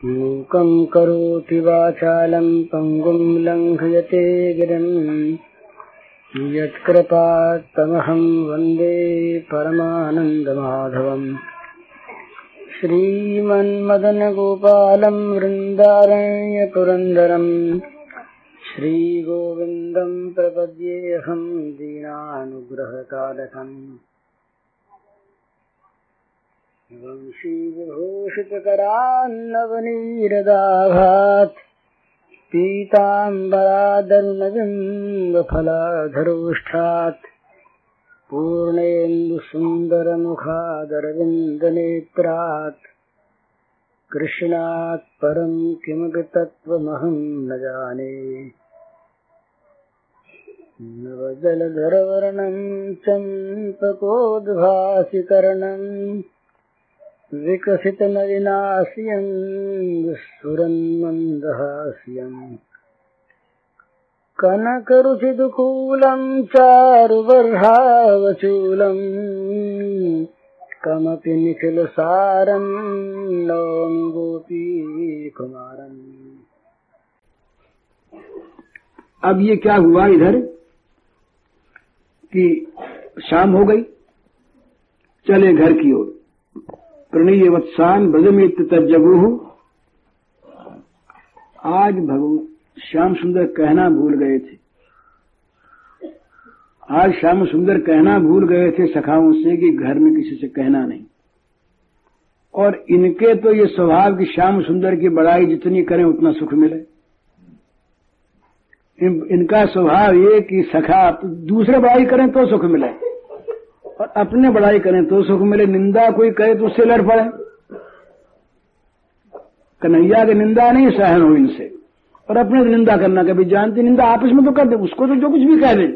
मूकं करोति वाचालं पङ्गुं लङ्घयते गिरिं यत्कृपात्तमहं वन्दे परमानन्दमाधवम्। श्रीमन्मदनगोपालं वृन्दारण्यपुरन्दरं श्रीगोविन्दं प्रपद्येऽहं दीनानुग्रहकालकम्। वंशीविभूषितकरान्नवनीरदाभात् पीताम्बरादरुणबिम्बफलाधरोष्ठात् पूर्णेन्दुसुन्दरमुखादरविन्दनेत्रात् कृष्णात् परं किमपि तत्त्वमहं न जाने। नवजलधरवर्णं चम्पकोद्भासिकर्णं विकसितनलिनास्यं स्फुरन्मन्दहास्यं कनकरुचिदुकूलं चारुबर्हावचूलं कमपि निखिलसारं नौमि गोपीकुमारम्। अब ये क्या हुआ इधर कि शाम हो गई, चले घर की ओर। प्रणीय वत्सान ब्रजमेत तज्जगुः। आज भगवान श्याम सुंदर कहना भूल गए थे। आज श्याम सुंदर कहना भूल गए थे सखाओं से कि घर में किसी से कहना नहीं। और इनके तो ये स्वभाव कि श्याम सुंदर की बड़ाई जितनी करें उतना सुख मिले। इनका स्वभाव ये कि सखा दूसरे बड़ाई करें तो सुख मिले और अपने बड़ाई करें तो सुख मिले। निंदा कोई करे तो उससे लड़ पड़े। कन्हैया की निंदा नहीं सहन हो इनसे, और अपने निंदा करना कभी जानती निंदा आपस में तो कर दे, उसको तो जो कुछ भी कह दे।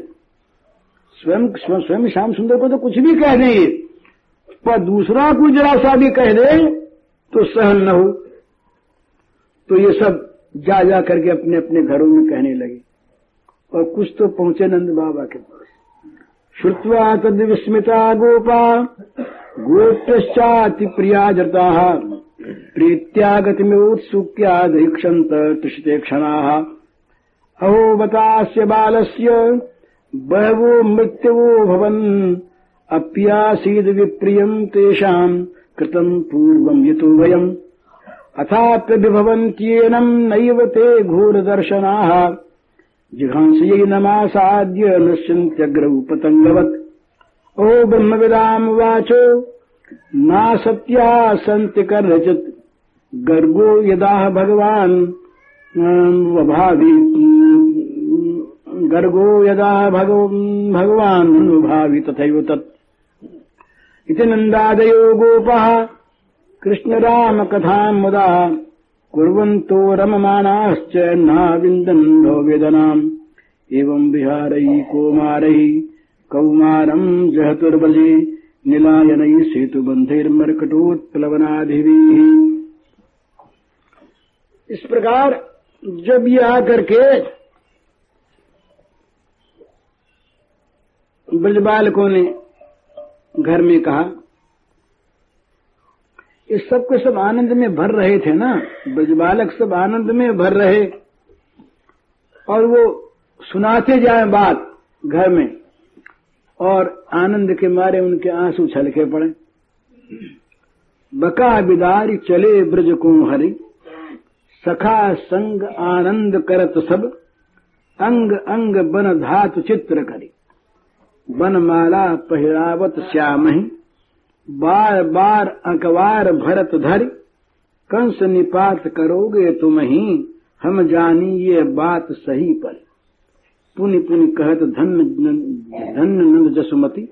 स्वयं श्याम सुंदर को तो कुछ भी कह दे, पर दूसरा कोई जरा सा भी कह दे तो सहन न हो। तो ये सब जा जा करके अपने अपने घरों में कहने लगे। और कुछ तो पहुंचे नंद बाबा के पास। श्रुत्वा तद विस्मिता गोपा गोष्ठश्चाति प्रिया जताः प्रीत्यागतिमुत्सुक्यादीक्षन्त तुष्टे क्षणाः। अहो बतास्य बालस्य बहवो मृत्युवो भवन् अप्यासीद विप्रियम् तेषाम् कृतम् पूर्वम् यतो वयम् अथाप्यभिभवन्त्येनम् नैव ते घोरदर्शनाः जिघांसयै नमासाद्य नश्यन्त्यग्रौ पतङ्गवत्। ओ ब्रह्मविदाम् वाचो नासत्या सन्ति कर्हचित् गर्गो यदाह भगवान् गर्गो यदाह भगवान् अनुभावि तथैव तत्। इति नन्दादयो गोपाः कृष्णराम कथाम् मुदा कुर्वन्तो रममाणाश्च नाविन्दन् वेदनाम्। एवम् विहारैः कौमारैः कौमारम् जहतुर्बले नीलायनैः सेतुबन्धैर्मर्कटोत्प्लवनादिभिः। इस प्रकार जब ये आकर के ब्रजबालकों ने घर में कहा, इस सब के सब आनंद में भर रहे थे ना, ब्रजबालक सब आनंद में भर रहे और वो सुनाते जाए बात घर में, और आनंद के मारे उनके आंसू छलके पड़े। बका बिदारी चले ब्रज को हरि सखा संग आनंद करत सब अंग अंग बन धातु चित्र करी बनमाला पहिरावत श्यामहि बार बार अंकवार भरत धरि कंस निपात करोगे तुम ही हम जानी ये बात सही पर। पुनि पुनि कहत धन्य नंद जसुमती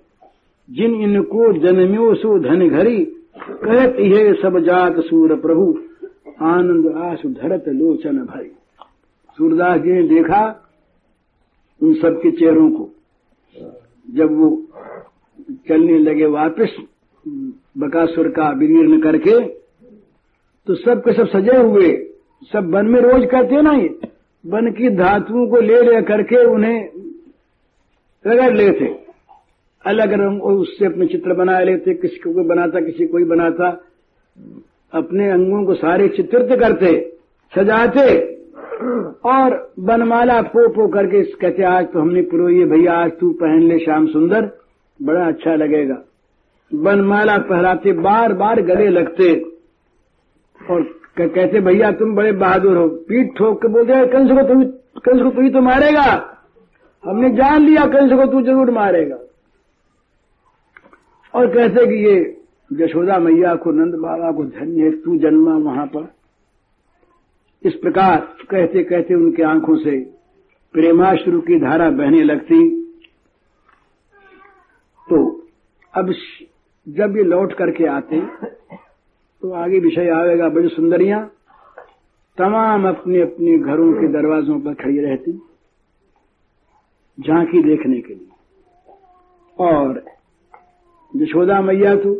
जिन इनको जन्म्यो सो धन घरी कहत ये सब जात सूर प्रभु आनंद आसु धरत लोचन भरी। सूरदास जी ने देखा उन सबके चेहरों को जब वो चलने लगे वापस बकासुर का विलीन करके, तो सब के सब सजे हुए, सब वन में रोज करते ना, ये वन की धातुओं को ले करके उन्हें रगड़ लेते, अलग रंग और उससे अपने चित्र बना लेते। किसी को कोई बनाता, किसी कोई बनाता। अपने अंगों को सारे चित्रित करते, सजाते और बनमाला पो करके कहते आज तो हमने पुरोई है भैया, आज तू पहन ले श्याम सुंदर, बड़ा अच्छा लगेगा। बनमाला पहराते, बार बार गले लगते और कहते भैया तुम बड़े बहादुर हो। पीठ ठोक के बोलते कंस को तू ही तो मारेगा, हमने जान लिया कंस को तू जरूर मारेगा। और कहते कि ये यशोदा मैया को, नंद बाबा को धन्य है, तू जन्मा वहां पर। इस प्रकार कहते कहते उनके आंखों से प्रेमाश्रु की धारा बहने लगती। तो अब जब ये लौट करके आते तो आगे विषय आएगा। बड़ी सुंदरियां तमाम अपने अपने घरों के दरवाजों पर खड़ी रहती झांकी देखने के लिए। और यशोदा मैया तो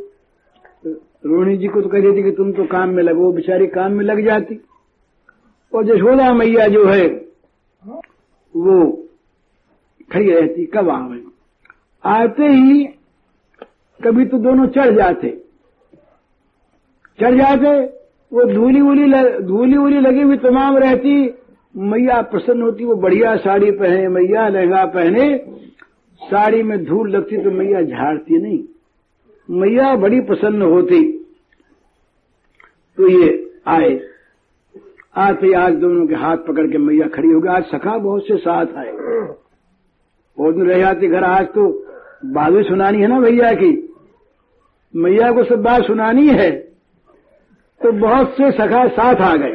रोहिणी जी को तो कह देती कि तुम तो काम में लगो, बेचारी काम में लग जाती। और यशोदा मैया जो है वो खड़ी रहती, कब आवे। आते ही कभी तो दोनों चढ़ जाते, वो धूली उली लगी हुई तमाम रहती। मैया प्रसन्न होती, वो बढ़िया साड़ी पहने, मैया लहंगा पहने, साड़ी में धूल लगती तो मैया झाड़ती नहीं, मैया बड़ी प्रसन्न होती। तो ये आते आज दोनों के हाथ पकड़ के मैया खड़ी हो गई। आज सखा बहुत से साथ आए, बहुत दिन रह जाते घर। आज तो बात भी सुनानी है ना भैया की, मैया को सब बात सुनानी है। तो बहुत से सखा साथ आ गए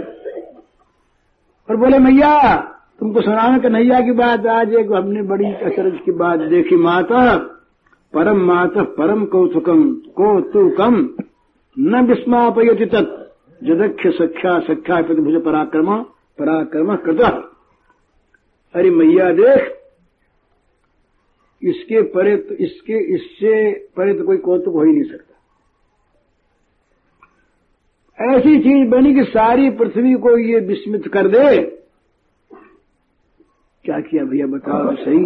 और बोले मैया तुमको सुनाना कन्हैया की बात। आज एक हमने बड़ी अचरज की बात देखी। माता परम कौतुकम न विस्मापयति तत् जदक्ष सख्या प्रतिभुज पराक्रम कृतः। अरे मैया देख, इससे परे तो कोई कौतुक हो ही नहीं सकता। ऐसी चीज बनी कि सारी पृथ्वी को ये विस्मित कर दे। क्या किया भैया बताओ तो सही,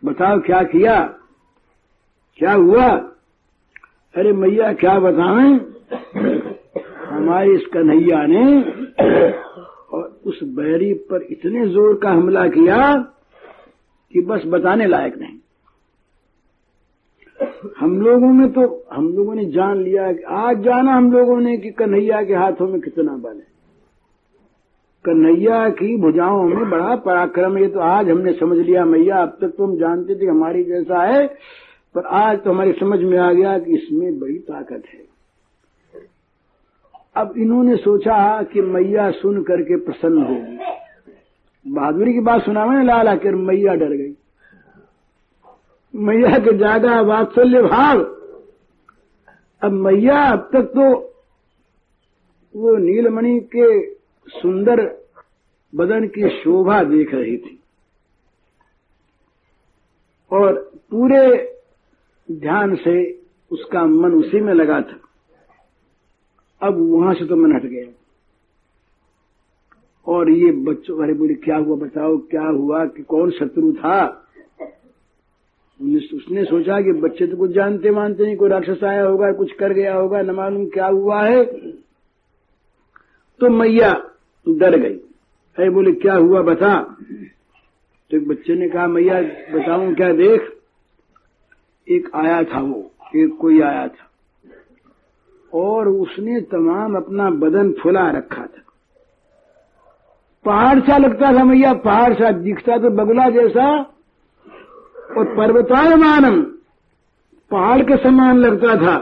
बताओ क्या किया, क्या हुआ। अरे मैया क्या बताएं, हमारे इस कन्हैया ने और उस बैरी पर इतने जोर का हमला किया कि बस बताने लायक नहीं। हम लोगों ने जान लिया कि आज जाना हम लोगों ने कि कन्हैया के हाथों में कितना बल है, कन्हैया की भुजाओं में बड़ा पराक्रम। ये तो आज हमने समझ लिया मैया, अब तक तो हम जानते थे हमारी जैसा है, पर आज तो हमारी समझ में आ गया कि इसमें बड़ी ताकत है। अब इन्होंने सोचा कि मैया सुन करके प्रसन्न होगी, बहादुरी की बात सुनावे लाला कर। मैया डर गई, मैया के ज्यादा वात्सल्य भाव। अब मैया अब तक तो वो नीलमणि के सुंदर बदन की शोभा देख रही थी और पूरे ध्यान से उसका मन उसी में लगा था। अब वहां से तो मन हट गया और ये बच्चों अरे बोले क्या हुआ बताओ, क्या हुआ कि कौन शत्रु था। उसने सोचा कि बच्चे तो कुछ जानते मानते नहीं, कोई राक्षस आया होगा, कुछ कर गया होगा, न मालूम क्या हुआ है। तो मैया डर गई, अरे बोले क्या हुआ बता। तो एक बच्चे ने कहा मैया बताऊं क्या। देख एक आया था, कोई आया था और उसने तमाम अपना बदन फुला रखा था, पहाड़ सा लगता था मैया, पहाड़ सा दिखता तो बगुला जैसा और पर्वतायमानम पहाड़ के समान लगता था।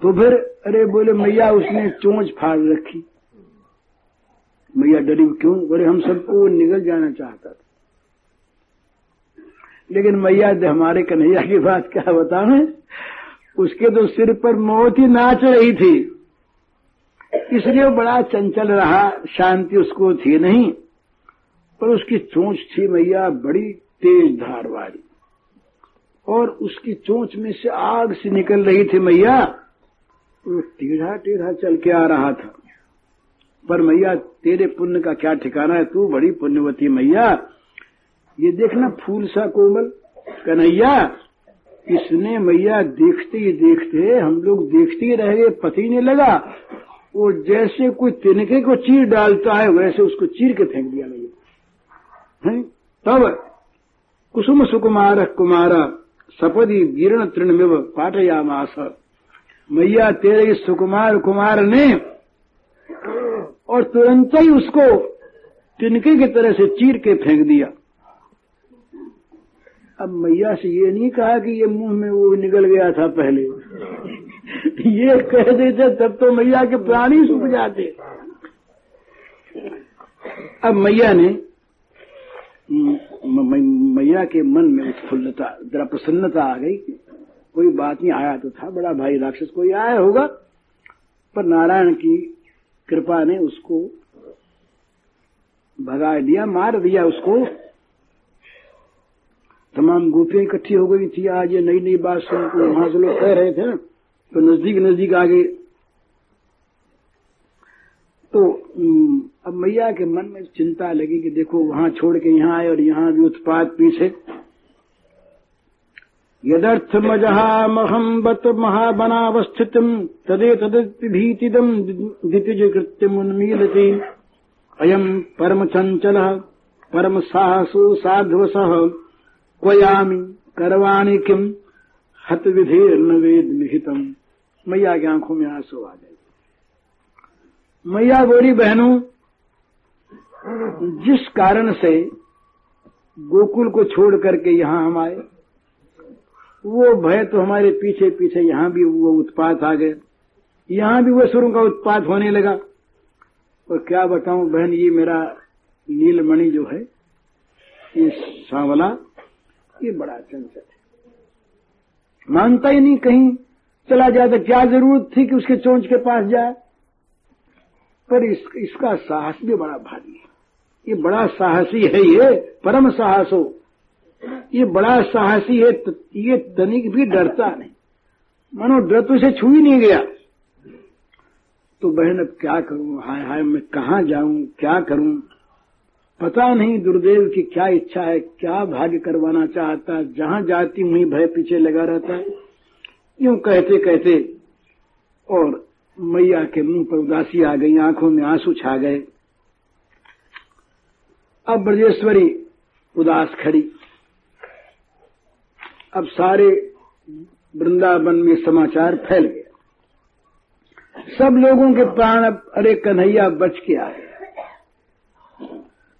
तो फिर अरे बोले मैया उसने चोंच फाड़ रखी। मैया डरी, क्यों। बोले हम सबको निगल जाना चाहता था। लेकिन मैया हमारे कन्हैया की बात क्या बताऊं, उसके तो सिर पर मौत ही नाच रही थी, इसलिए वो बड़ा चंचल रहा, शांति उसको थी नहीं। पर उसकी चोंच थी मैया बड़ी तेज धार वाली और उसकी चोंच में से आग सी निकल रही थी मैया। वो टेढ़ा टेढ़ा चल के आ रहा था। पर मैया तेरे पुण्य का क्या ठिकाना है, तू बड़ी पुण्यवती मैया। ये देखना फूल सा कोमल कन्हैया, इसने मैया देखते ही देखते हम लोग देखते ही रह गए, पता ही नहीं लगा। वो जैसे कोई तिनके को चीर डालता है वैसे उसको चीर के फेंक दिया मैया। तब कुसुम सुकुमार कुमारा सपदी वीरण तृणमिव पाटयामास। मैया तेरे इस सुकुमार कुमार ने और तुरंत ही उसको तिनके की तरह से चीर के फेंक दिया। अब मैया से ये नहीं कहा कि ये मुंह में वो निकल गया था पहले, ये कह देते तब तो मैया के प्राण ही सूख जाते। अब मैया ने मैया के मन में उत्फुल्लता, जरा प्रसन्नता आ गई। कोई बात नहीं, आया तो था बड़ा भाई राक्षस, कोई आया होगा, पर नारायण की कृपा ने उसको भगा दिया, मार दिया उसको। तमाम गोपियां इकट्ठी हो गई थी। आज ये नई नई बात सुन को वहां से लोग कह रहे थे तो नजदीक नजदीक आ गए। तो अब मैया के मन में चिंता लगी कि देखो वहां छोड़ के यहाँ आए और यहाँ भी उत्पात पीछे। यदर्थ मजहामहम बत महाबनावस्थितम तदे तदीतिदम दितिज कृत्यमुन्मीलति अयम परम चंचल परम साहसो साध्वसः क्वयामि करवाणि किम हत विधेर न वेद निहितम। मैया की आंखों में आंसू आ गए। मैया बोली, बहनों, जिस कारण से गोकुल को छोड़ करके यहां हम आए, वो भय तो हमारे पीछे पीछे यहां भी वो उत्पात आ गए, यहां भी वो सुरों का उत्पात होने लगा। और क्या बताऊं बहन, ये मेरा नीलमणि जो है, ये सांवला, ये बड़ा चंचल है, मानता ही नहीं, कहीं चला जाए तो क्या जरूरत थी कि उसके चोंच के पास जाए। पर इसका साहस भी बड़ा भारी है, ये बड़ा साहसी है, ये परम साहस हो, ये बड़ा साहसी है। ये तनिक भी डरता नहीं, मानो डर तो इसे छू ही नहीं गया। तो बहन अब क्या करूं, हाय हाय मैं कहां जाऊं, क्या करूं, पता नहीं दुर्देव की क्या इच्छा है, क्या भाग्य करवाना चाहता है। जहां जाती वहीं भय पीछे लगा रहता है। यूं कहते कहते और मैया के मुंह पर उदासी आ गई, आंखों में आंसू छा गए। अब ब्रजेश्वरी उदास खड़ी। अब सारे वृंदावन में समाचार फैल गया, सब लोगों के प्राण अब, अरे कन्हैया बच के आ गया,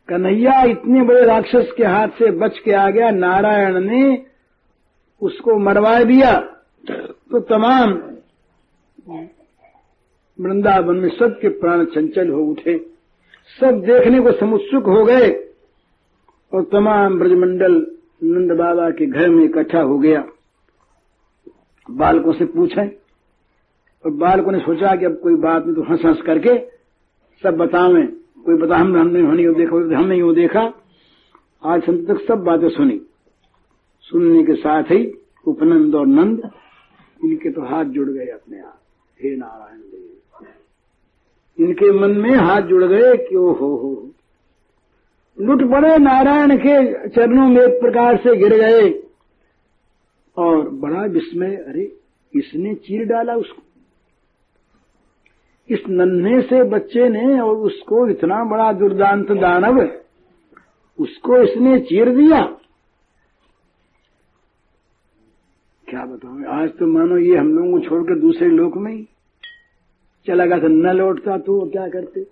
कन्हैया इतने बड़े राक्षस के हाथ से बच के आ गया। नारायण ने उसको मरवा दिया। तो तमाम वृंदावन में सबके प्राण चंचल हो उठे, सब देखने को समुत्सुक हो गए और तमाम ब्रजमंडल नंद बाबा के घर में इकट्ठा हो गया। बालकों से पूछें, और बालकों ने सोचा कि अब कोई बात नहीं, तो हंस हंस करके सब बतावें। कोई बता हमने नहीं देखा, हमने यूं देखा। आज हम तक सब बातें सुनी, सुनने के साथ ही उपनंद और नंद इनके तो हाथ जुड़ गए अपने आप। हे नारायण देव, इनके मन में हाथ जुड़ गए कि ओ हो लुट पड़े, नारायण के चरणों में एक प्रकार से गिर गए। और बड़ा विस्मय, अरे इसने चीर डाला उसको, इस नन्हे से बच्चे ने, और उसको इतना बड़ा दुर्दांत दानव, उसको इसने चीर दिया। क्या बताऊं, आज तो मानो ये हम लोगों को छोड़कर दूसरे लोक में ही चला गया था, न लौटता तो क्या करते।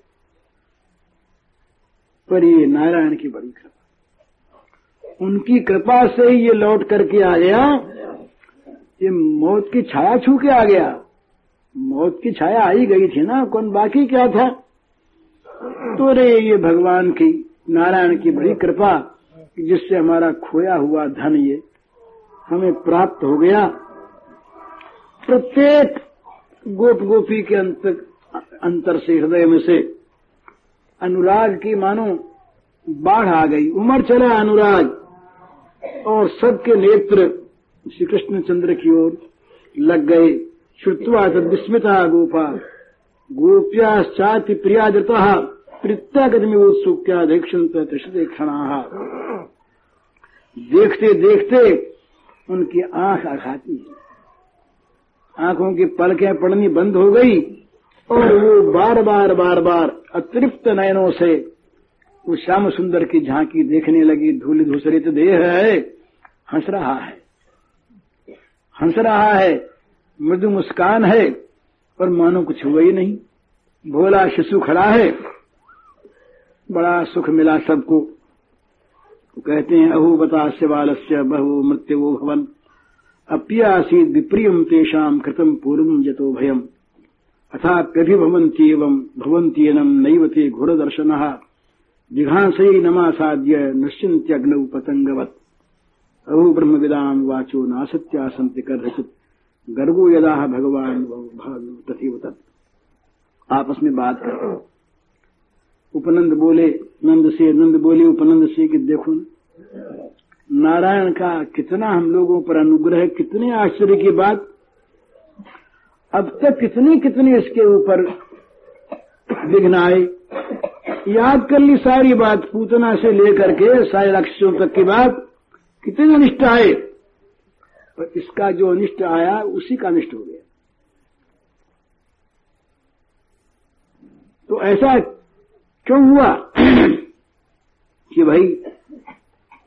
पर ये नारायण की बड़ी कृपा, उनकी कृपा से ही ये लौट करके आ गया। ये मौत की छाया छू के आ गया, मौत की छाया आई गई थी ना, कौन बाकी क्या था। तो रे ये भगवान की, नारायण की बड़ी कृपा, जिससे हमारा खोया हुआ धन ये हमें प्राप्त हो गया। प्रत्येक गोप गोपी के अंतर से, हृदय में से अनुराग की मानो बाढ़ आ गई, उमड़ चला अनुराग, और सबके नेत्र श्री कृष्णचंद्र की ओर लग गए। श्रुत्वा तद विस्मिता गोपा गोप्याश्चाति प्रियादृतः प्रीत्यागतमिव उत्सुक्या दीक्षन्त त्रिशते क्षणाः। देखते देखते उनकी आंख आघाती है, आंखों की पलकें पड़नी बंद हो गई और वो बार बार अतृप्त नयनों से वो श्याम सुंदर की झांकी देखने लगी। धूलि धूसरित देह है, हंस रहा है, मृदु मुस्कान है और मानो कुछ हुआ ही नहीं। भोला शिशु खड़ा है, बड़ा सुख मिला सबको। कहते हैं अहो बतास्य बालस्य बहु मृत्युवो भवन अप्यासीद विप्रियम तेषाम कृतम पूर्वम जतो भयम अथाप्यभिभवन्त्येवं नैव ते घोरदर्शनः जिघांसै नमासाद्य निश्चिन्त्यग्नौ पतंगवत् अहो ब्रह्मविदाम वाचो नासत्यासन्ति कर्हचित् गर्गो यदाह भगवान तथैव तत्। आपस में बात कर। उपनंद बोले नंद से, नंद बोले उपनंद से कि देखो नारायण का कितना हम लोगों पर अनुग्रह, कितने आश्चर्य की बात। अब तक कितने इसके ऊपर विघ्न आए। याद कर ली सारी बात, पूतना से लेकर के सारे राक्षसों तक की बात, कितने अनिष्ट आए, पर इसका जो अनिष्ट आया उसी का अनिष्ट हो गया। तो ऐसा क्यों हुआ कि भाई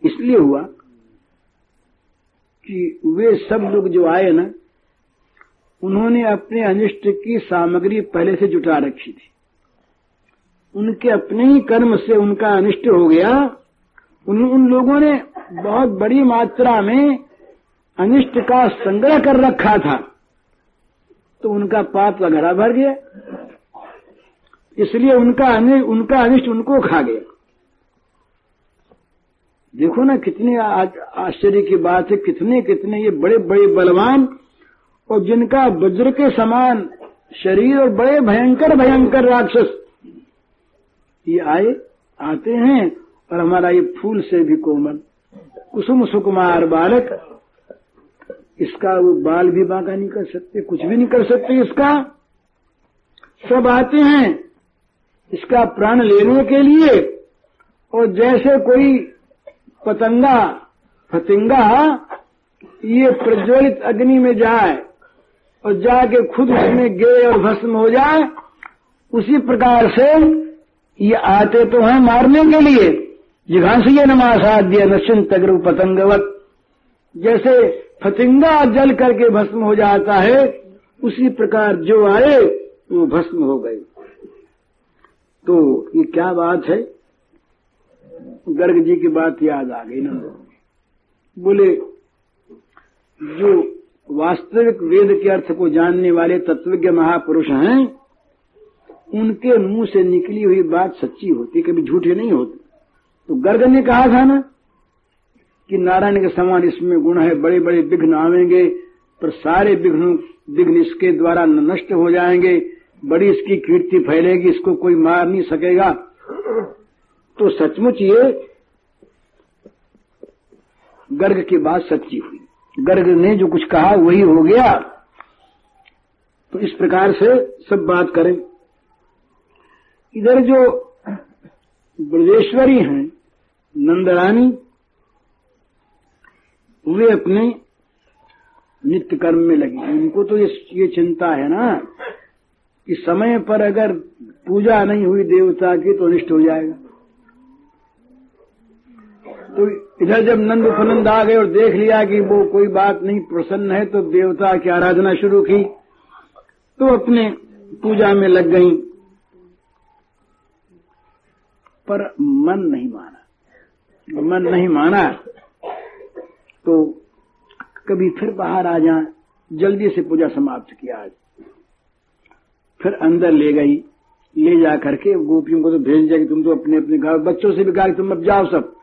इसलिए हुआ कि वे सब लोग जो आए ना, उन्होंने अपने अनिष्ट की सामग्री पहले से जुटा रखी थी। उनके अपने ही कर्म से उनका अनिष्ट हो गया। उन लोगों ने बहुत बड़ी मात्रा में अनिष्ट का संग्रह कर रखा था, तो उनका पाप का घड़ा भर गया, इसलिए उनका अनिष्ट उनको खा गया। देखो ना कितनी आश्चर्य की बात है, कितने ये बड़े बड़े बलवान और जिनका वज्र के समान शरीर और बड़े भयंकर राक्षस ये आते हैं और हमारा ये फूल से भी कोमल कुसुम सुकुमार बालक, इसका वो बाल भी बांका नहीं कर सकते, कुछ भी नहीं कर सकते इसका। सब आते हैं इसका प्राण लेने के लिए, और जैसे कोई फतिंगा ये प्रज्वलित अग्नि में जाए और जाके खुद उसमें गिरे और भस्म हो जाए, उसी प्रकार से ये आते तो हैं मारने के लिए। जिघांसीय नमासाद्य निश्चिंत अग्र पतंगवत, जैसे फतिंगा जल करके भस्म हो जाता है, उसी प्रकार जो आए वो भस्म हो गए। तो ये क्या बात है, गर्ग जी की बात याद आ गई ना। बोले जो वास्तविक वेद के अर्थ को जानने वाले तत्वज्ञ महापुरुष हैं, उनके मुंह से निकली हुई बात सच्ची होती, कभी झूठी नहीं होती। तो गर्ग ने कहा था ना कि नारायण के समान इसमें गुण है, बड़े बड़े विघ्न आवेंगे, पर सारे विघ्न इसके द्वारा नष्ट हो जाएंगे, बड़ी इसकी कीर्ति फैलेगी, इसको कोई मार नहीं सकेगा। तो सचमुच ये गर्ग की बात सच्ची हुई, गर्ग ने जो कुछ कहा वही हो गया। तो इस प्रकार से सब बात करें। इधर जो ब्रजेश्वरी हैं नंदरानी, वे अपने नित्य कर्म में लगी। उनको तो ये चिंता है ना कि समय पर अगर पूजा नहीं हुई देवता की तो अनिष्ट हो जाएगा। तो इधर जब नंद उपनंद आ गए और देख लिया कि वो कोई बात नहीं प्रसन्न है, तो देवता की आराधना शुरू की, तो अपने पूजा में लग गईं, पर मन नहीं माना। तो कभी फिर बाहर आ जाए, जल्दी से पूजा समाप्त किया। आज फिर अंदर ले गई, ले जा करके गोपियों को तो भेज दिया कि तुम तो अपने अपने घर, बच्चों से भी कहा कि तुम अब जाओ सब।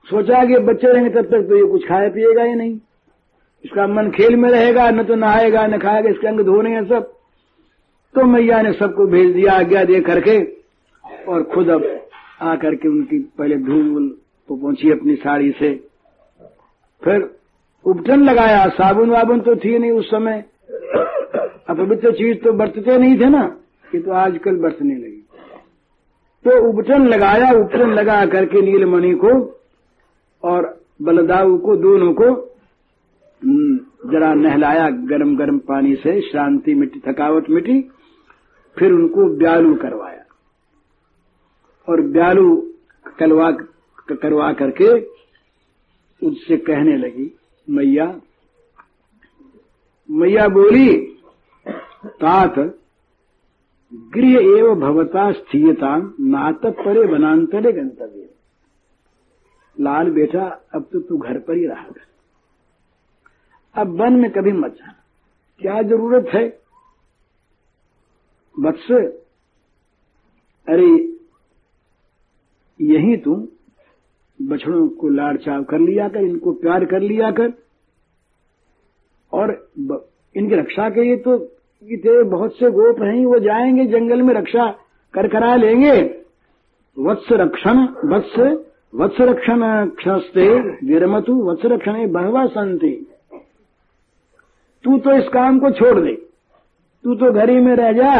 सोचा कि बच्चे रहेंगे तब तक तो ये कुछ खाया पिएगा ही नहीं, इसका मन खेल में रहेगा, न तो नहाएगा न खाएगा, इसके अंग धोने हैं सब। तो मैया ने सबको भेज दिया आज्ञा दे करके, और खुद अब आकर के उनकी पहले धूल तो पहुंची अपनी साड़ी से, फिर उपटन लगाया। साबुन वाबुन तो थी नहीं उस समय, अपवित्र चीज तो बरतते नहीं थे ना, ये तो आजकल बरतने लगी। तो उपटन लगाया, उपटन लगा करके नीलमणि को, और बलदाऊ को दोनों को जरा नहलाया गरम गरम पानी से, श्रांति मिटी, थकावट मिटी। फिर उनको ब्यालू करवाया और ब्यालू करवा करके उससे कहने लगी, मैया बोली, तात गृह एव भवता स्थीयता नात परे वनांतरे गंतव्य। लाल बेटा, अब तो तू घर पर ही रहा कर, अब वन में कभी मत जाना, क्या जरूरत है। वत्स, अरे यही तू बछड़ों को लाड़ चाव कर लिया कर, इनको प्यार कर लिया कर, और इनकी रक्षा के लिए तो तेरे बहुत से गोप हैं, वो जाएंगे जंगल में, रक्षा करा लेंगे। वत्स रक्षण क्षस्ते विरमतु वत्स रक्षणे बहवा संति। तू तो इस काम को छोड़ दे, तू तो घर ही में रह जा,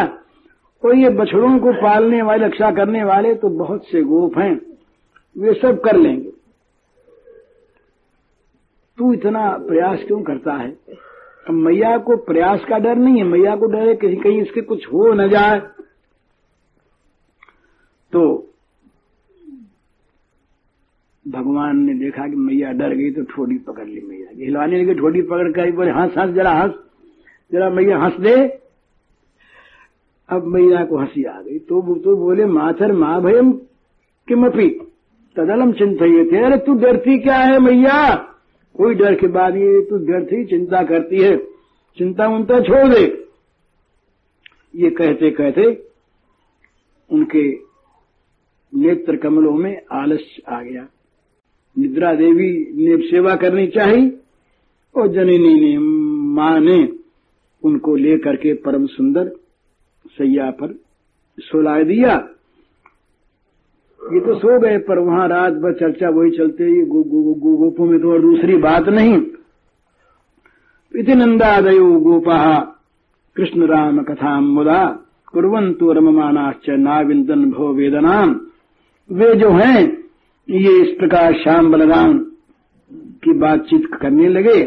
और ये बछड़ों को पालने वाले, रक्षा करने वाले तो बहुत से गोप हैं, वे सब कर लेंगे। तू इतना प्रयास क्यों करता है। अब मैया को प्रयास का डर नहीं है, मैया को डर है कहीं इसके कुछ हो न जाए। तो भगवान ने देखा कि मैया डर गई तो ठोड़ी पकड़ ली मैया की, हिलवाने लगे, ठोड़ी पकड़ कर बोले, हंस जरा मैया हंस दे। अब मैया को हंसी आ गई तो बोले, मातर माँ भयम किमपि तदलम चिंतयते। अरे तू डरती क्या है मैया, कोई डर के बाद ये तू डरती चिंता करती है, चिंता उनता छोड़ दे। ये कहते कहते उनके नेत्र कमलों में आलस्य आ गया। निद्रा देवी ने सेवा करनी चाहिए और जननी ने, मां ने उनको लेकर के परम सुंदर सैया पर सुला दिया। ये तो सो गए, पर वहां रात भर चर्चा वही चलते, ये गोपों में तो और दूसरी बात नहीं। इति नंदादयो गोपाः कृष्ण राम कथां मुदा कुर्वन्तु रममानाश्च नाविन्दन् भव वेदनाम्। वे जो हैं ये इस प्रकार श्याम बलराम की बातचीत करने लगे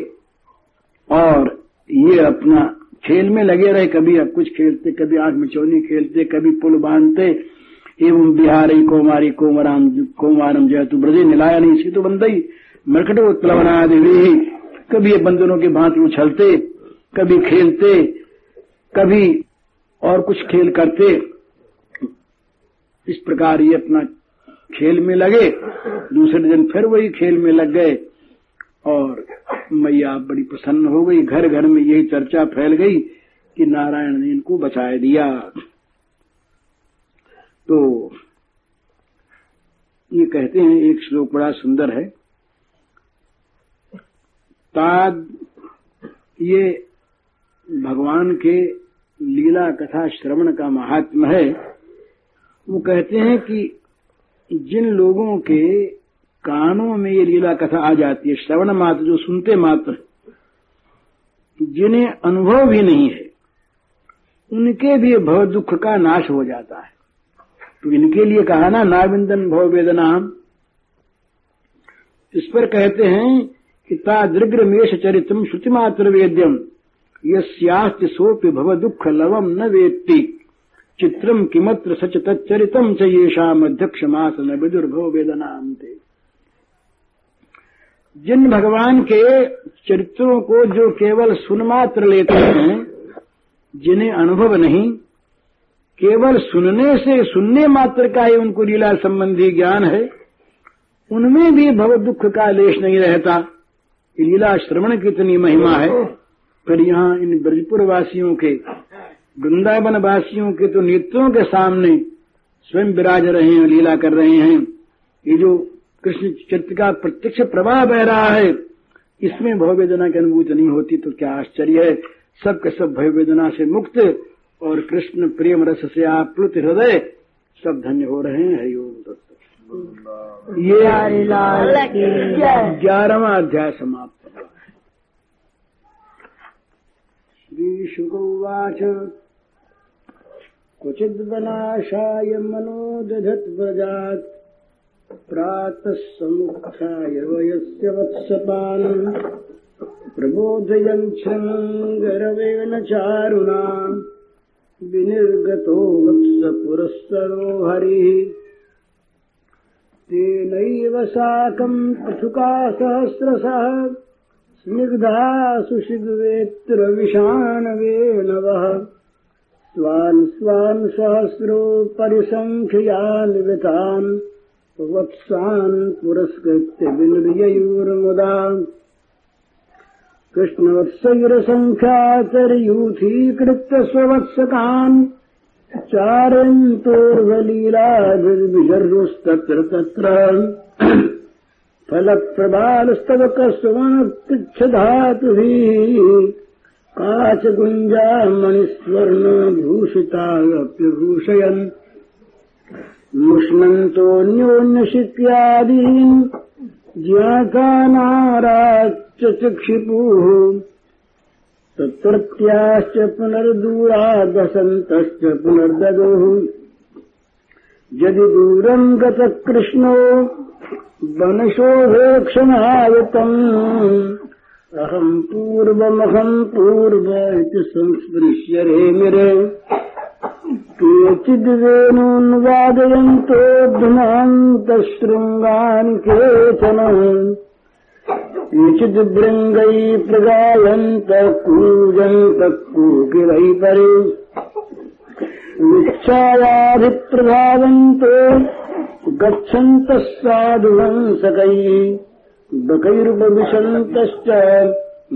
और ये अपना खेल में लगे रहे। कभी अब कुछ खेलते, कभी आंख मिचौनी खेलते, कभी पुल बांधते। एवं बिहारी कौमारम जयतु ब्रजे निलाया नहीं सी तो बंदई मरकटो प्लवना देवी। कभी ये बंदरों के भांति उछलते, कभी खेलते, कभी और कुछ खेल करते। इस प्रकार ये अपना खेल में लगे। दूसरे दिन फिर वही खेल में लग गए और मैया बड़ी प्रसन्न हो गई। घर घर में यही चर्चा फैल गई कि नारायण ने इनको बचा दिया। तो ये कहते हैं, एक श्लोक बड़ा सुंदर है, ताद, ये भगवान के लीला कथा श्रवण का महात्म्य है। वो कहते हैं कि जिन लोगों के कानों में ये लीला कथा आ जाती है, श्रवण मात्र, जो सुनते मात्र, जिन्हें अनुभव भी नहीं है, उनके भी भव दुख का नाश हो जाता है। तो इनके लिए कहा ना, नाविंदन भव वेदनाम। इस पर कहते हैं कि तादृग्रमेश चरित्रम श्रुतिमात्र वेद्यम यस्यास्ति सोपि भव दुख लवम न वेत्ति चित्रम किमत्र सच तच्चरितम च येषाम अध्यक्षमास न विदुर्भव वेदनाम ते। जिन भगवान के चरित्रों को जो केवल सुनमात्र लेते हैं, जिन्हें अनुभव नहीं, केवल सुनने से, सुनने मात्र का ही उनको लीला संबंधी ज्ञान है, उनमें भी भव दुख का लेश नहीं रहता। लीला श्रवण की इतनी महिमा है। फिर यहाँ इन ब्रजपुर वासियों के, वृंदावन वासियों के तो नेत्रों के सामने स्वयं विराज रहे हैं, लीला कर रहे हैं। ये जो कृष्ण चित्त का प्रत्यक्ष प्रवाह बह रहा है, इसमें भव वेदना की अनुभूति नहीं होती तो क्या आश्चर्य है। सब के सब भय वेदना से मुक्त और कृष्ण प्रेम रस से आप्लुत हृदय सब धन्य हो रहे हैं। हरिओम तत्सत। ये 11वां अध्याय समाप्त। श्री शुक उवाच क्वचिद्वनाशाय मनोदधत् व्रजात् प्रातः समुत्थाय वयस्य वत्सपान् प्रबोधयन् शृङ्गरवेण चारुणा विनिर्गतो वत्सपुरःसरो हरिः तेनैव साकम् पथुका सहस्रशः स्निग्धा सुषिग्वेत्र विषाणवेणवः स्वान् स्वान् सहस्रो परिसङ्ख्यान् वितान् वत्सान् पुरस्कृत्य विनिर्ययुर्मुदा कृष्णवत्सैरसङ्ख्यातर्यूथीकृत्य स्ववत्सकान् चारयन्तोर्वलीलाभिर्विजर्रुस्तत्र तत्र फलप्रबालस्तव कस्वनपृच्छधातुभिः काचगुञ्जामणिस्वर्णभूषिताप्यभूषयन् मुष्णन्तोऽन्योन्यशिक्यादीन् ज्ञातानाराच्च चक्षिपुः तत्रत्याश्च पुनर्दूरादसन्तश्च पुनर्ददुः यदि दूरम् गतः कृष्णो वनशोभेक्षणायतम् अहम् पूर्व इति संस्पृश्य रेमिरे केचिद्वेणून्वादयन्तो धुमान्तशृङ्गानि केचन केचिद्भृङ्गैः प्रगायन्तः कूजन्तः कोकिलैः परे विच्छायाभिप्रभावन्तो गच्छन्तः साधुहंसकैः बकैर्बविशन्तश्च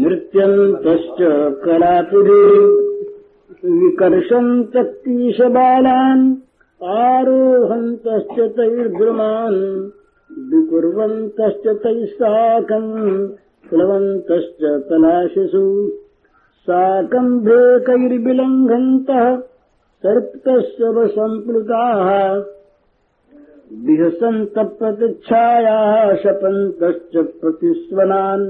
नृत्यन्तश्च कलापुरे विकर्षन्तः कीशबालान् आरोहन्तश्च तैर्द्रुमान् विकुर्वन्तश्च तैः साकम् प्लवन्तश्च कलाशिषु साकम् भेकैर्विलङ्घन्तः सर्पतश्चवसम्प्लुताः विहसन्तः प्रतिच्छायाः शपन्तश्च प्रतिस्वनान्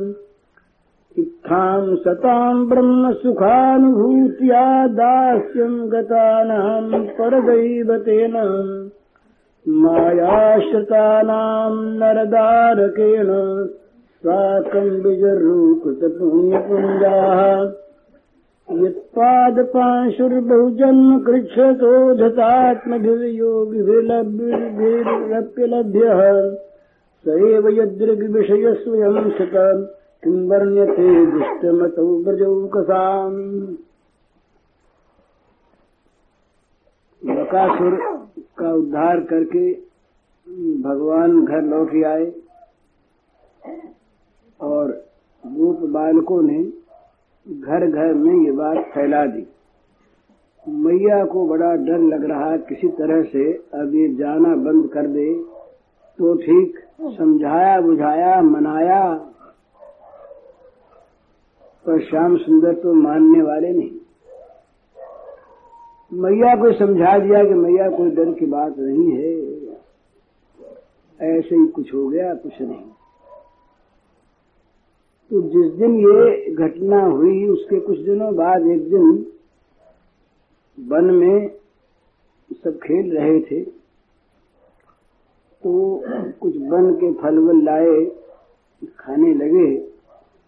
इत्थाम् सताम् ब्रह्मसुखानुभूत्या दास्यम् गतानाम् परदैवतेन मायाश्रितानाम् नरदारकेण साकम् विजरूकृतपुण्यपुञ्जाः यत्पादपांशुर्बहुजन्म कृच्छ्रतो धतात्मभिर्योगिभिरप्यलभ्यः स एव यदृग्विषयस्वयं शतम् किं वर्ण्यते दुष्टमतौ ब्रजौकसाम्। बकासुर का उद्धार करके भगवान घर लौट आए और गोप बालकों ने घर घर में ये बात फैला दी। मैया को बड़ा डर लग रहा, किसी तरह से अब ये जाना बंद कर दे तो ठीक। समझाया बुझाया मनाया पर श्याम सुंदर तो मानने वाले नहीं। मैया को समझा दिया कि मैया कोई डर की बात नहीं है, ऐसे ही कुछ हो गया, कुछ नहीं। तो जिस दिन ये घटना हुई उसके कुछ दिनों बाद एक दिन वन में सब खेल रहे थे तो कुछ वन के फल वल लाए खाने लगे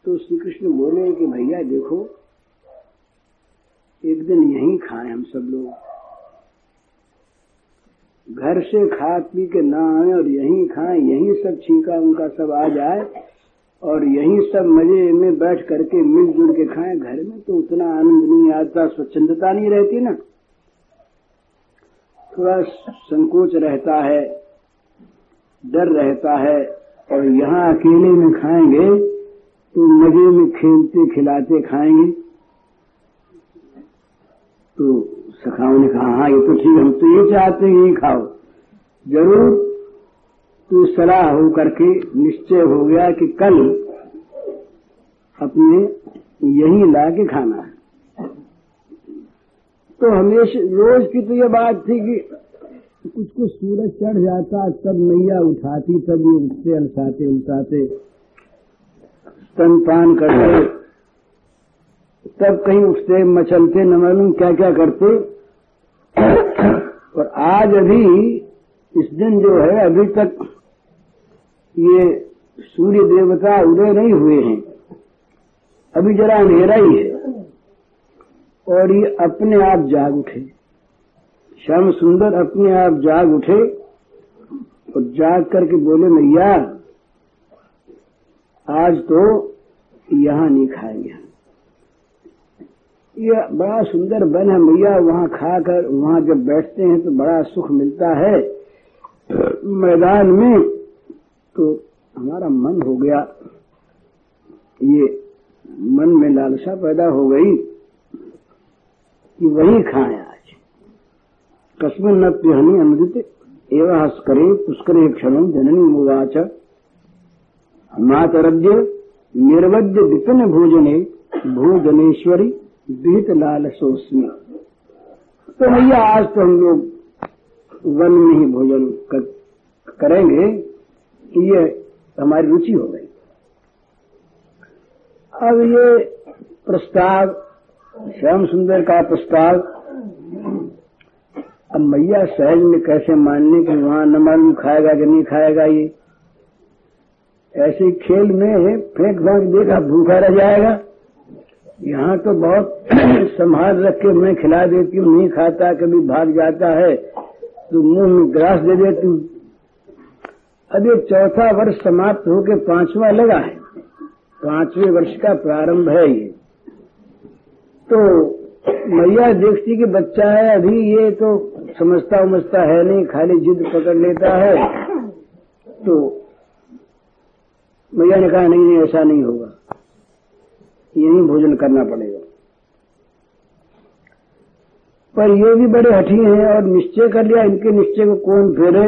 तो श्री कृष्ण बोले कि भैया देखो एक दिन यहीं खाएं हम सब लोग, घर से खा पी के ना आए और यहीं खाएं, यहीं सब छींका उनका सब आ जाए और यहीं सब मजे में बैठ करके मिलजुल के खाएं। घर में तो उतना आनंद नहीं आता, स्वच्छंदता नहीं रहती ना, थोड़ा संकोच रहता है, डर रहता है। और यहाँ अकेले में खाएंगे तो मजे में खेलते खिलाते खाएंगे। तो सखाओं ने कहा हाँ ये तो ठीक, हम तो ये चाहते हैं, यही खाओ। जरूर तो सलाह हो करके निश्चय हो गया कि कल अपने यही ला के खाना है। तो हमेशा रोज की तो ये बात थी कि कुछ कुछ सूरज चढ़ जाता तब मैया उठाती, तब ये उठते अलसाते उलसाते स्तनपान करते, तब कहीं उठते मचलते न मालूम क्या क्या करते। और आज अभी इस दिन जो है अभी तक ये सूर्य देवता उदय नहीं हुए हैं, अभी जरा अंधेरा ही है, और ये अपने आप जाग उठे। श्याम सुंदर अपने आप जाग उठे और जाग करके बोले, मैया आज तो यहाँ नहीं खाएंगे। ये बड़ा सुंदर वन है मैया, वहाँ खाकर वहाँ जब बैठते हैं तो बड़ा सुख मिलता है मैदान में। तो हमारा मन हो गया, ये मन में लालसा पैदा हो गई कि वही खाएं आज। कस्मिन् न प्यहनि अमृत एवं हस्करे पुष्करे क्षणं जननी मुवाच मातरद्य निर्वद्य विपिन भोजने भोजनेश्वरी विहित लालसोस्मि। तो भैया आज तो हम लोग वन में ही भोजन करेंगे, ये हमारी रुचि हो गई। अब ये प्रस्ताव, श्याम सुंदर का प्रस्ताव, अब मैया सहज में कैसे मानने कि वहां न मालूम खाएगा कि नहीं खाएगा। ये ऐसे खेल में फेंक भाग देखा भूखा रह जाएगा। यहाँ तो बहुत संभाल रख के मैं खिला देती हूँ, नहीं खाता, कभी भाग जाता है तो मुंह में ग्रास दे देती हूँ। अब ये चौथा वर्ष समाप्त होकर पांचवा लगा है, 5वें वर्ष का प्रारंभ है ये। तो मैया देखती कि बच्चा है अभी, ये तो समझता उमझता है नहीं, खाली जिद पकड़ लेता है। तो मैया ने कहा नहीं ऐसा नहीं होगा, यही भोजन करना पड़ेगा। पर ये भी बड़े हठी हैं और निश्चय कर लिया, इनके निश्चय को कौन फेरे।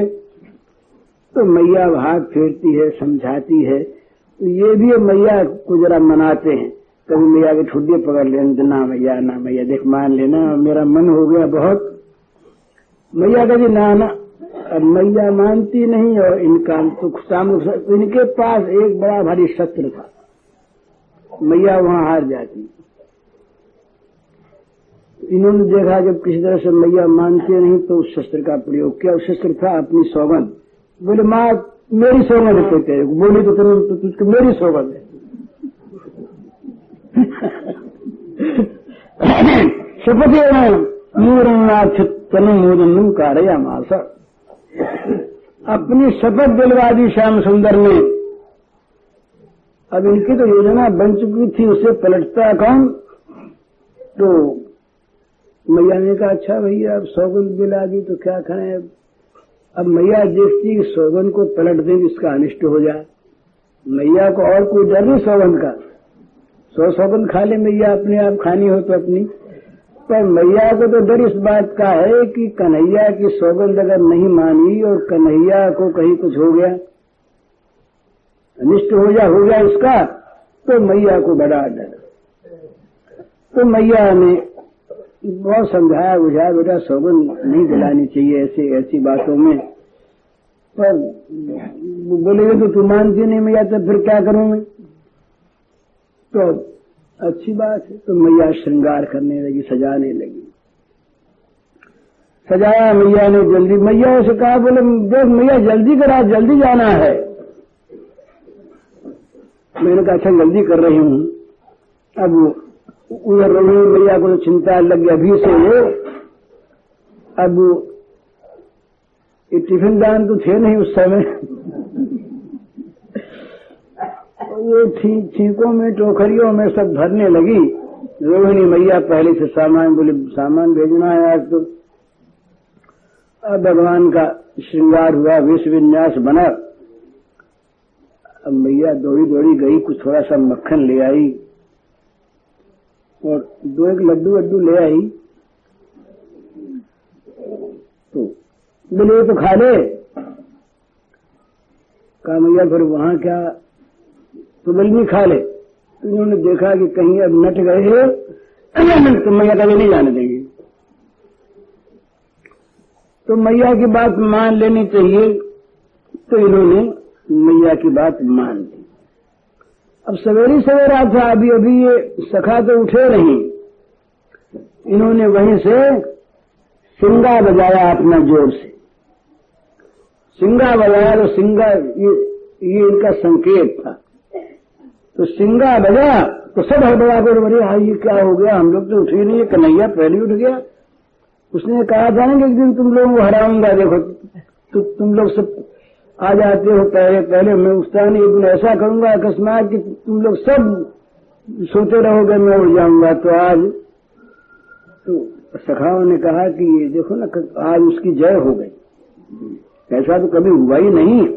तो मैया हाथ फेरती है, समझाती है। तो ये भी मैया को जरा मनाते हैं, कभी मैया के ठुड्डे पकड़ लेना, ना मैया ना मैया, देख मान लेना, मेरा मन हो गया बहुत। मैया कभी ना ना, अब मैया मानती नहीं। और इनका तो सामने इनके पास एक बड़ा भारी शस्त्र था, मैया वहां हार जाती। इन्होंने देखा जब किसी तरह से मैया मानती नहीं तो उस शस्त्र का प्रयोग किया। उस शस्त्र था अपनी सौगंध। बोले माँ मेरी सौगंध है, तेरे को बोली तो तुझको मेरी सौगंध है। शपथ मूरनाथ तनु मोदन कारया मासा, अपनी शपथ दिलवा दी श्याम सुंदर ने। अब इनकी तो योजना बन चुकी थी, उसे पलटता कौन। तो मैया ने कहा अच्छा भैया अब सौगंध दिला दी तो क्या करें। अब मैया देखती कि सौगंध को पलट दें इसका अनिष्ट हो जाए। मैया को और कोई डर नहीं सौगंध का, 100 सौगंध खा ले मैया, अपने आप खानी हो तो अपनी। पर मैया को तो डर इस बात का है कि कन्हैया की सौगंध अगर नहीं मानी और कन्हैया को कहीं कुछ हो गया, अनिष्ट हो गया इसका, तो मैया को बड़ा डर। तो मैया ने बहुत समझाया बुझाया, बेटा सौगंध नहीं दिलानी चाहिए ऐसी बातों में। पर बोलेगे तो तू मानती नहीं मैया, तो फिर क्या करूं मैं। तो अच्छी बात है। तो मैया श्रृंगार करने लगी, सजाने लगी। सजाया मैया ने जल्दी। मैया से कहा बोले देख मैया जल्दी करा, जल्दी जाना है। मैंने कहा अच्छा जल्दी कर रही हूं। अब उधर रोहिणी मैया को तो चिंता लग गई अभी से वो। अब ये टिफिन दान तो थे नहीं उस समय। ये छींकों में टोकरियों में सब भरने लगी। रोहिणी मैया पहले से सामान बोले सामान भेजना है आज तो। अब भगवान का श्रृंगार हुआ, वेश विन्यास बना। अब मैया दौड़ी दौड़ी गई, कुछ थोड़ा सा मक्खन ले आई और 2-1 लड्डू ले आई। तो बोले तो खा ले। कहा मैया फिर वहां क्या, तो बोले नहीं खा ले। तो इन्होंने देखा कि कहीं अब नट गए तो मैया कभी नहीं जाने देंगे। तो मैया की बात मान लेनी चाहिए। तो इन्होंने मैया की बात मान ली। अब सवेरा था, अभी ये सखा तो उठे नहीं। इन्होंने वहीं से सिंगा बजाया अपना जोर से। सिंगा बजाया तो सिंगा ये ये इनका संकेत था। तो सिंगा बजा तो सब हड़बड़ा कर बोले हाँ ये क्या हो गया, हम लोग तो उठे नहीं, कन्हैया पहले उठ गया। उसने कहा था ना कि एक दिन तुम लोगों को हराऊंगा, देखो तो तुम लोग सब आ जाते हो पहले पहले, मैं उठता नहीं, एक दिन ऐसा करूंगा अकस्मात कि तुम लोग सब सोते रहोगे, मैं उठ जाऊंगा। तो आज तो सखाओं ने कहा कि ये देखो ना आज उसकी जय हो गई, ऐसा तो कभी हुआ ही नहीं।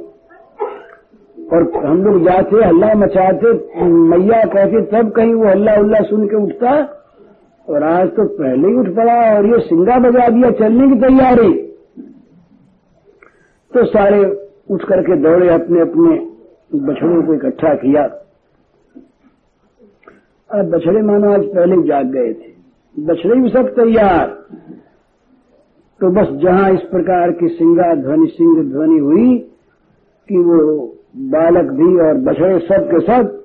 और हम लोग जाते हल्ला मचाते, मैया कहते तब कहीं वो हल्ला उल्ला सुन के उठता, और आज तो पहले ही उठ पड़ा और ये सिंगा बजा दिया, चलने की तैयारी। तो सारे उठ करके दौड़े, अपने अपने बछड़ों को इकट्ठा किया। अब बछड़े मानो आज पहले ही जाग गए थे, बछड़े भी सब तैयार। तो बस जहां इस प्रकार की सिंह ध्वनि हुई कि वो बालक भी और बछड़े सब के सब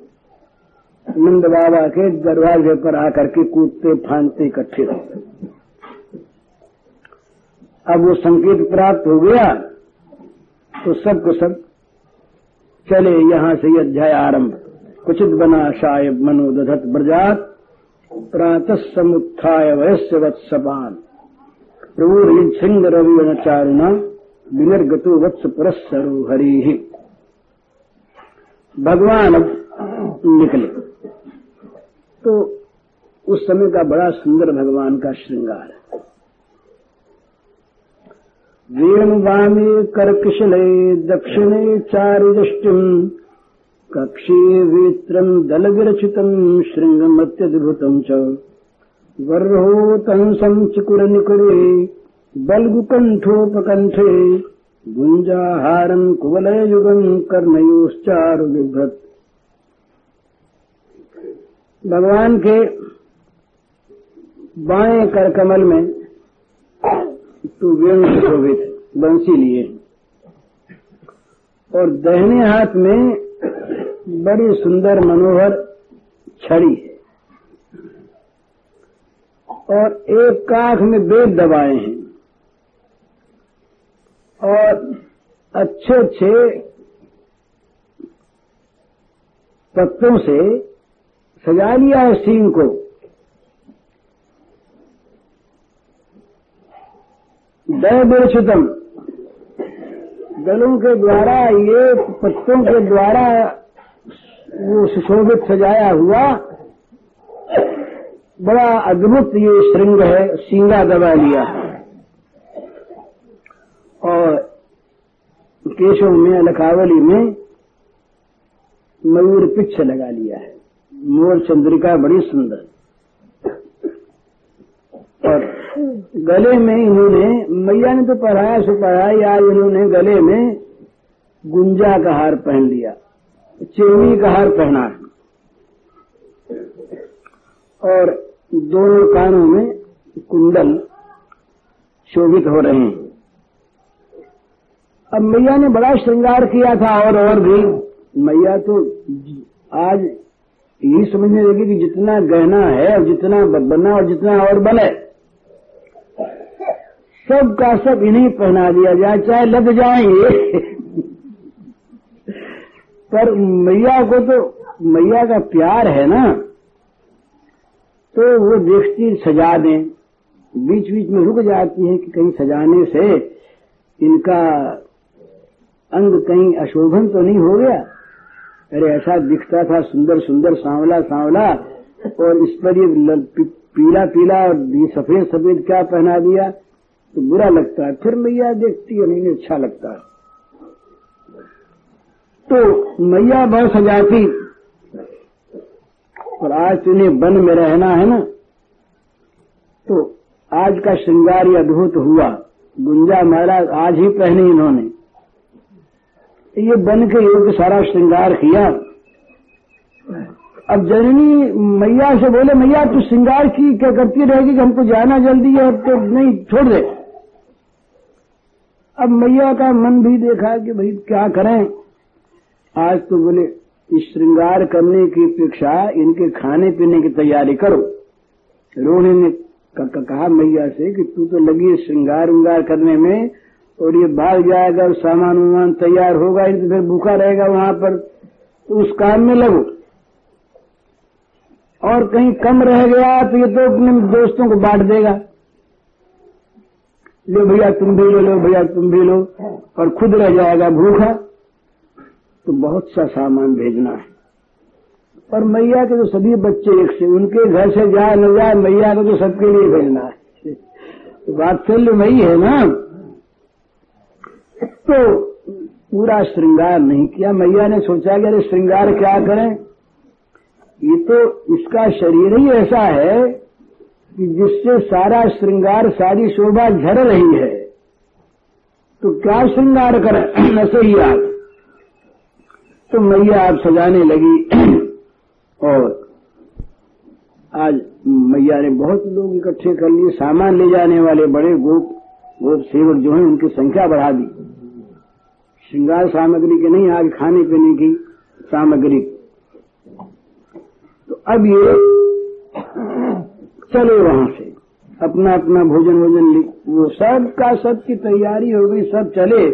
नंद बाबा के दरवाजे पर आकर के कूदते फांदते इकट्ठे हो गए। अब वो संकेत प्राप्त हो गया तो सबको सब चले, यहां से ये अध्याय आरंभ। कुचित बना शायब मनोदधत ब्रजात प्रातः समुत्थाय वयस्य वत्सपान प्रभु सिंह रवि चारुणा विनिर्गतो वत्स पुरस्सरो हरि। भगवान अब निकले तो उस समय का बड़ा सुंदर भगवान का श्रृंगार है। वेणुवामे करकुशले दक्षिणे चारुदष्टिम कक्षे वेत्रम दलविरचितम श्रृंगमत्यद्भुतम च वर्होतंसं चिकुरनिकुरे बल्गुकंठोपकंठे गुंजाहारं कुवलयुगं कर्णयोश्चारु बिभ्रत्। भगवान के बाएं कर कमल में तो वेणु शोभित बंसी लिए, और दाहिने हाथ में बड़ी सुंदर मनोहर छड़ी है, और एक काख में वेद दबाए हैं, और अच्छे अच्छे पत्तों से सजा लिया है सींग को। दलविरचितम, दलों के द्वारा, ये पत्तों के द्वारा वो सुशोभित सजाया हुआ बड़ा अद्भुत ये श्रृंग है, सींगा दबा लिया। और केशों में अलकावली में मयूर पिच्छ लगा लिया है, मोर चंद्रिका बड़ी सुंदर। और गले में इन्होंने, मैया ने तो पढ़ाया सो पढ़ाई, आज इन्होंने गले में गुंजा का हार पहन लिया, चेनी का हार पहना है, और दोनों कानों में कुंडल शोभित हो रहे हैं। अब मैया ने बड़ा श्रृंगार किया था, और भी मैया तो आज यही समझने लगी कि जितना गहना है और जितना बना और जितना और बने, सब का सब इन्हीं पहना दिया जाए, चाहे लग जाएंगे। पर मैया को तो मैया का प्यार है ना, तो वो देखती सजा दें, बीच बीच में रुक जाती है कि कहीं सजाने से इनका अंग कहीं अशोभन तो नहीं हो गया। अरे ऐसा दिखता था सुंदर सुंदर सांवला सांवला, और इस पर ये पीला पीला और सफेद सफेद क्या पहना दिया, तो बुरा लगता है। फिर मैया देखती है, नहीं अच्छा लगता है। तो मैया बहुत सजाती, और आज तूने वन में रहना है ना, तो आज का श्रृंगार ये अद्भुत हुआ। गुंजा माला आज ही पहनी इन्होंने, ये बन के योग्य सारा श्रृंगार किया। अब जननी मैया से बोले, मैया तू श्रृंगार की क्या करती रहेगी कि हमको जाना जल्दी है, अब तो नहीं, छोड़ दे। अब मैया का मन भी देखा कि भाई क्या करें, आज तो बोले इस श्रृंगार करने की अपेक्षा इनके खाने पीने की तैयारी करो। रोहिणी ने कहा मैया से कि तू तो लगी श्रृंगार उंगार करने में, और ये भाग जाएगा, सामान वामान तैयार होगा, तो फिर भूखा रहेगा वहां पर, तो उस काम में लगो। और कहीं कम रह गया तो ये तो अपने दोस्तों को बांट देगा, लो भैया तुम भी लो, लो भैया तुम भी लो, और खुद रह जाएगा भूखा। तो बहुत सा सामान भेजना है। और मैया के तो सभी बच्चे एक से, उनके घर से जाए न जाए, मैया को तो सबके लिए भेजना है। तो वात्सल्य मई है ना। तो पूरा श्रृंगार नहीं किया। मैया ने सोचा कि अरे श्रृंगार क्या करें, ये तो इसका शरीर ही ऐसा है कि जिससे सारा श्रृंगार, सारी शोभा झर रही है, तो क्या श्रृंगार करें, ऐसे ही आप। तो मैया आप सजाने लगी। और आज मैया ने बहुत लोग इकट्ठे कर लिए, सामान ले जाने वाले बड़े गोप सेवक जो हैं उनकी संख्या बढ़ा दी। श्रृंगार सामग्री की नहीं, आज खाने पीने की सामग्री। तो अब ये चले वहां से, अपना अपना भोजन वो सब का सब की तैयारी हो गई, सब चले।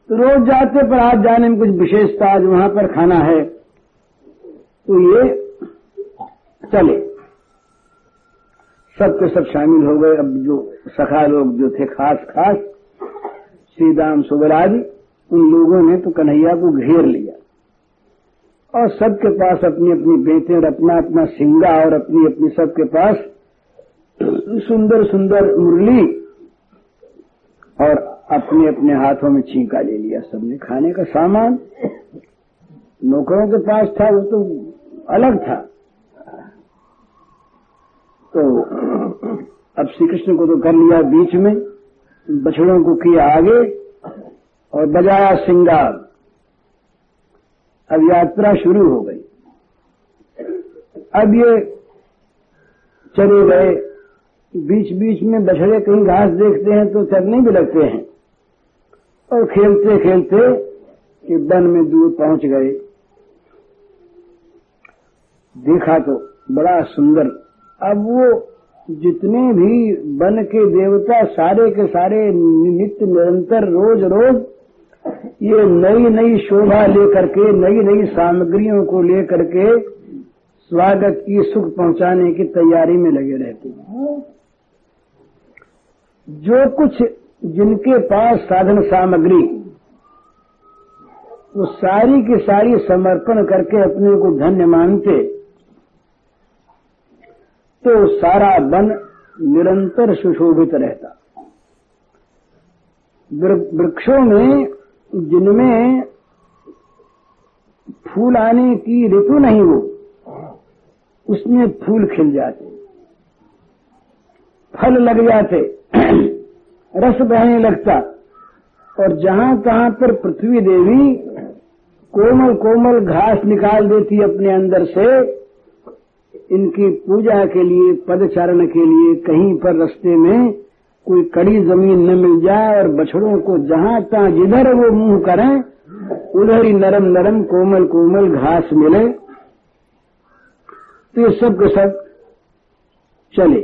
तो रोज जाते पर आज जाने में कुछ विशेषता, आज वहां पर खाना है, तो ये चले। सब के सब शामिल हो गए। अब जो सखा लोग जो थे खास श्री दाम सुबराज, उन लोगों ने तो कन्हैया को घेर लिया और सबके पास अपनी अपनी बेटें और अपना अपना सिंगा और अपनी अपनी सबके पास सुंदर सुंदर मुरली और अपने अपने हाथों में छींका ले लिया। सबने खाने का सामान नौकरों के पास था, वो तो अलग था। तो अब श्री कृष्ण को तो कर लिया बीच में, बछड़ों को किया आगे और बजाया सिंगार। अब यात्रा शुरू हो गई। अब ये चले गए, बीच बीच में बछड़े कहीं घास देखते हैं तो चरने भी लगते हैं, और खेलते खेलते कि वन में दूर पहुंच गए। देखा तो बड़ा सुंदर। अब वो जितने भी वन के देवता सारे के सारे नित्य निरंतर रोज रोज ये नई नई शोभा लेकर के, नई नई सामग्रियों को लेकर के स्वागत की, सुख पहुंचाने की तैयारी में लगे रहते हैं। जो कुछ जिनके पास साधन सामग्री, वो सारी की सारी समर्पण करके अपने को धन्य मानते, तो सारा वन निरंतर सुशोभित रहता। वृक्षों में जिनमें फूल आने की ऋतु नहीं हो, उसमें फूल खिल जाते, फल लग जाते, रस बहने लगता। और जहां तहां पर पृथ्वी देवी कोमल कोमल घास निकाल देती अपने अंदर से, इनकी पूजा के लिए, पदचारण के लिए। कहीं पर रास्ते में कोई कड़ी जमीन न मिल जाए और बछड़ों को जहां तहां जिधर वो मुंह करें उधर ही नरम नरम कोमल कोमल घास मिले, तो ये सब के सब चले।